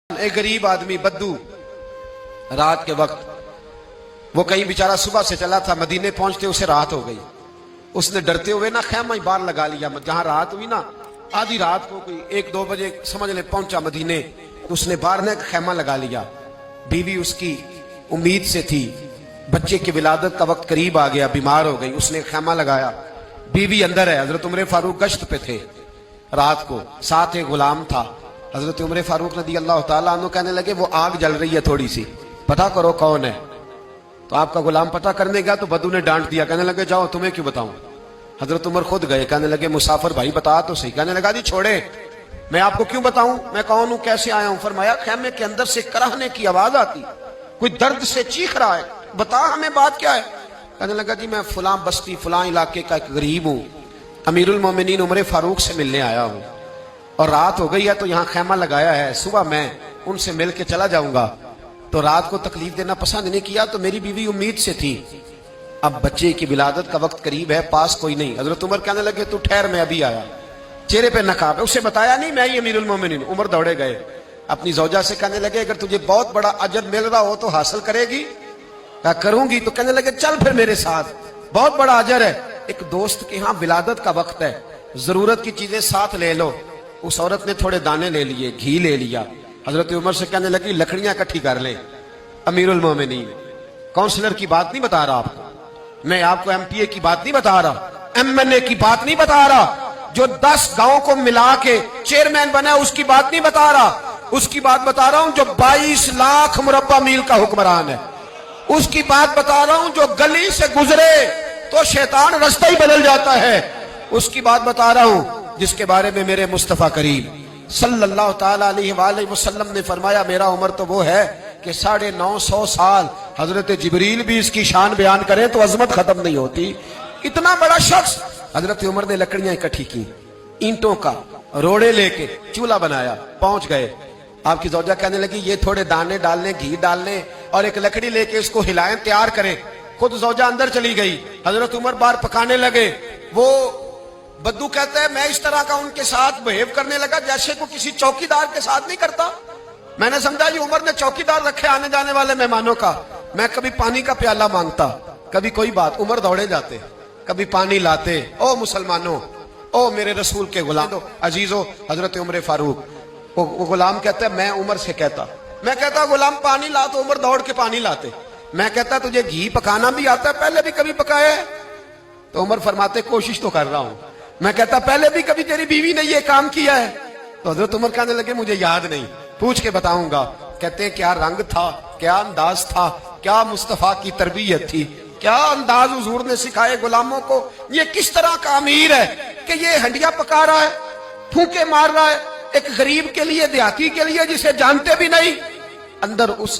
ایک غریب آدمی بدو رات کے وقت وہ کہیں بیچارہ صبح سے چلا تھا، مدینے پہنچتے اسے رات ہو گئی. اس نے ڈرتے ہوئے نا خیمہ ہی باہر لگا لیا. جہاں رات ہوئی نا آدھی رات کو کوئی 1-2 بجے سمجھ لے پہنچا مدینے، اس نے باہر نے خیمہ لگا لیا. بیوی اس کی امید سے تھی، بچے کی ولادت کا وقت قریب آ گیا، بیمار ہو گئی، اس نے خیمہ لگایا. بیوی اندر ہے. حضرت عمر فاروق گشت پہ تھے رات کو، ساتھ ایک غلام تھا. حضرت عمر فاروق رضی اللہ تعالیٰ عنہ کہنے لگے وہ آگ جل رہی ہے تھوڑی سی، پتہ کرو کون ہے. تو آپ کا غلام پتہ کرنے گیا تو بدو نے ڈانٹ دیا، کہنے لگے جاؤ تمہیں کیوں بتاؤں. حضرت عمر خود گئے، کہنے لگے مسافر بھائی بتا تو صحیح. کہنے لگا جی چھوڑے، میں آپ کو کیوں بتاؤں، میں کون ہوں، کیسے آیا ہوں. فرمایا خیمے کے اندر سے کراہنے کی آواز آتی، کوئی درد سے چیخ رہا ہے، بتا ہمیں بات کیا ہے. کہنے لگا جی میں فلاں بستی فلاں علاقے کا ایک غریب ہوں، امیر المومنین عمر فاروق سے ملنے آیا ہوں، اور رات ہو گئی ہے تو یہاں خیمہ لگایا ہے، صبح میں ان سے مل کے چلا جاؤں گا. تو رات کو تکلیف دینا پسند نہیں کیا، تو میری بیوی امید سے تھی، اب بچے کی ولادت کا وقت قریب ہے، پاس کوئی نہیں. حضرت عمر کہنے لگے تو ٹھہر میں ابھی آیا. چہرے پہ نقاب ہے، اسے بتایا نہیں میں ہی امیر المومنین. عمر دوڑے گئے، اپنی زوجہ سے کہنے لگے اگر تجھے بہت بڑا اجر مل رہا ہو تو حاصل کرے گی. کہا کروں گی. تو کہنے لگے چل پھر میرے ساتھ، بہت بڑا اجر ہے. ایک دوست کے ہاں ولادت کا وقت ہے، ضرورت کی چیزیں ساتھ لے لو. اس عورت نے تھوڑے دانے لے لیے، گھی لے لیا. حضرت عمر سے کہنے لگی لکڑیاں اکٹھی کر لیں. امیر المومنین، کونسلر کی بات نہیں بتا رہا آپ کو، میں آپ کو ایم پی اے کی بات نہیں بتا رہا، ایم این اے کی بات نہیں بتا رہا، جو 10 گاؤں کو ملا کے چیئرمین بنا ہے اس کی بات نہیں بتا رہا. اس کی بات بتا رہا ہوں جو 22 لاکھ مربع میل کا حکمران ہے. اس کی بات بتا رہا ہوں جو گلی سے گزرے تو شیطان رستہ ہی بدل جاتا ہے. اس کی بات بتا رہا ہوں جس کے بارے میں میرے مصطفیٰ کریم صلی اللہ تعالیٰ علیہ وآلہ وسلم نے فرمایا میرا عمر تو وہ ہے کہ 950 سال حضرت جبریل بھی اس کی شان بیان کریں تو عظمت ختم نہیں ہوتی. اتنا بڑا شخص. حضرت عمر نے لکڑیاں اکٹھی کی، اینٹوں کا روڑے لے کے چولہا بنایا، پہنچ گئے. آپ کی زوجہ کہنے لگی یہ تھوڑے دانے ڈالنے، گھی ڈالنے اور ایک لکڑی لے کے اس کو ہلائیں، تیار کریں. خود زوجہ اندر چلی گئی. حضرت عمر باہر پکانے لگے. وہ بدو کہتا ہے میں اس طرح کا ان کے ساتھ بہیو کرنے لگا جیسے کو کسی چوکیدار کے ساتھ نہیں کرتا. میں نے سمجھا یہ عمر نے چوکیدار رکھے آنے جانے والے مہمانوں کا. میں کبھی پانی کا پیالہ مانگتا، کبھی کوئی بات، عمر دوڑے جاتے، کبھی پانی لاتے. او مسلمانوں، او میرے رسول کے غلام عزیزو، حضرت عمر فاروق. وہ غلام کہتا ہے میں عمر سے کہتا، میں کہتا غلام پانی لا تو عمر دوڑ کے پانی لاتے. میں کہتا تجھے گھی پکانا بھی آتا ہے، پہلے بھی کبھی پکایا ہے؟ تو عمر فرماتے کوشش تو کر رہا ہوں. میں کہتا پہلے بھی کبھی تیری بیوی نے یہ کام کیا ہے؟ تو حضرت عمر کہنے لگے مجھے یاد نہیں، پوچھ کے بتاؤں گا. کہتے ہیں کیا رنگ تھا، کیا انداز تھا، کیا مصطفیٰ کی تربیت تھی، کیا انداز حضور نے سکھائے غلاموں کو. یہ کس طرح کا امیر ہے کہ یہ ہنڈیا پکا رہا ہے، پھونکے مار رہا ہے ایک غریب کے لیے، دیہاتی کے لیے جسے جانتے بھی نہیں. اندر اس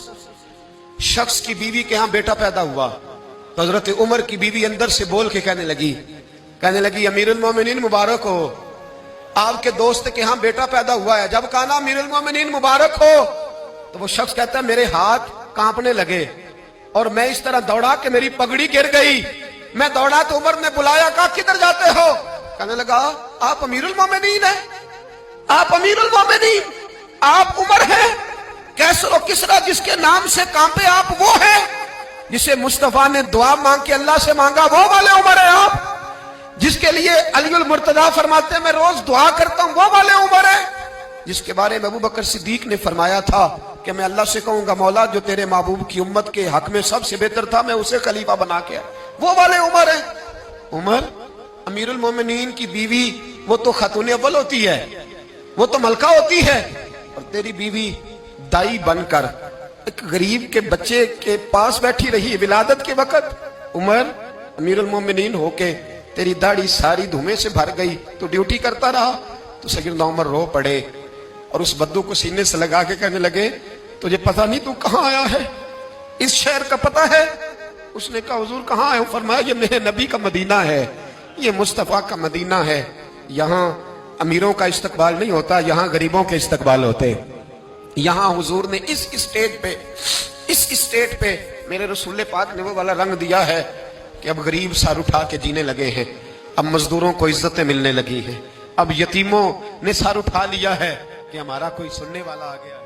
شخص کی بیوی کے ہاں بیٹا پیدا ہوا تو حضرت عمر کی بیوی اندر سے بول کے کہنے لگی امیر المومنین مبارک ہو، آپ کے دوست کے ہاں بیٹا پیدا ہوا ہے. جب کہا نا امیر المومنین مبارک ہو تو وہ شخص کہتا ہے میرے ہاتھ کانپنے لگے اور میں اس طرح دوڑا کہ میری پگڑی گر گئی. میں دوڑا تو عمر نے بلایا، کہا کدھر جاتے ہو؟ کہنے لگا آپ امیر المومنین ہیں، آپ امیر المومنین، آپ عمر ہیں. کیسر و کسرا جس کے نام سے کانپے آپ وہ ہیں، جسے مصطفیٰ نے دعا مانگ کے اللہ سے مانگا وہ والے عمر ہیں آپ، جس کے لیے علی المرتضیٰ فرماتے ہیں میں روز دعا کرتا ہوں وہ والے عمر ہیں، جس کے بارے میں ابو بکر صدیق نے فرمایا تھا کہ میں اللہ سے کہوں گا مولا جو تیرے محبوب کی امت کے حق میں سب سے بہتر تھا میں اسے خلیفہ بنا کے وہ والے عمر ہیں. عمر امیر المومنین کی بیوی وہ تو خاتون اول ہوتی ہے، وہ تو ملکہ ہوتی ہے، اور تیری بیوی دائی بن کر ایک غریب کے بچے کے پاس بیٹھی رہی ولادت کے وقت. عمر امیر المومنین ہو کے تیری داڑھی ساری دھومے سے بھر گئی تو ڈیوٹی کرتا رہا. تو سیدنا عمر رو پڑے اور اس بدو کو سینے سے لگا کے کہنے لگے تجھے پتہ نہیں تو کہاں آیا ہے، اس شہر کا پتہ ہے؟ اس نے کہا حضور کہاں ہے؟ فرمایا یہ میرے نبی کا مدینہ ہے، یہ مصطفیٰ کا مدینہ ہے. یہاں امیروں کا استقبال نہیں ہوتا، یہاں غریبوں کے استقبال ہوتے. یہاں حضور نے اس اسٹیٹ پہ میرے رسول پاک نے وہ والا رنگ دیا ہے کہ اب غریب سر اٹھا کے جینے لگے ہیں، اب مزدوروں کو عزتیں ملنے لگی ہیں، اب یتیموں نے سر اٹھا لیا ہے کہ ہمارا کوئی سننے والا آ گیا ہے.